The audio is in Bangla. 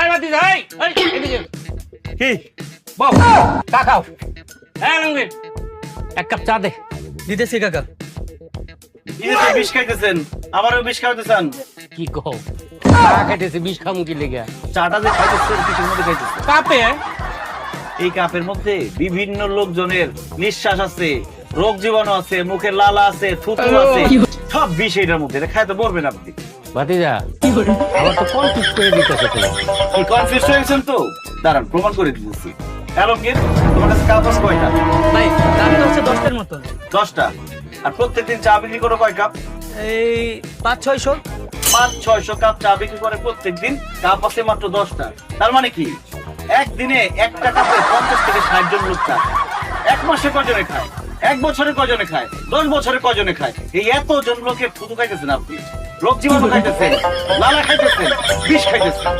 এই ভাতিজা, এই এদিকে কি বউ, চা খাও। হ্যাঁ আলমগীর, এক কাপ চা দে। দিতেছি কাকা। বিষ খাইতেছেন, আমারও বিষ খাইতেছেন। কি কও, চা খাইতেছি, বিষ খামু কি লেগে? চাটা যে খাইতেছেন কিসের মধ্যে খাইতেছেন? কাপে এই কাপের মধ্যে বিভিন্ন লোকজনের নিঃশ্বাস আছে, রোগ জীবাণু আছে, মুখের লালা আছে, থুতু আছে, সব বিষ এটার মধ্যে। এটা খাইতে পারবেন আপনি। ভাতিজা, আমার তো কনফিউজ করে দিতেছে তুমি। কি কনফিউজ হয়ে গেছেন তো? দাঁড়ান, প্রমাণ করে দিতেছি। আলমগীর, তোমার কাছে কাপ আছে কয়টা? ভাই দাম তো হচ্ছে 10টার মতন। 10টা। আর প্রত্যেকদিন চা বিক্রি করো কয় কাপ? এই 500-600। 500-600 কাপ চা বিক্রি করে প্রত্যেকদিন। কাপ আছে মাত্র 10টা। তার মানে কি একদিনে একটা কাপে 50 থেকে 60 জন লোক চা খায়। এক মাসে কজনে খায়, এক বছরে কজনে খায়, 10 বছরে কজনে খায়? এই এতজন লোকের থুতু খাইতেছেন আপনি, রোগ জীবাণু খাইতেছেন, লালা খাইতেছেন, বিষ খাইতেছেন।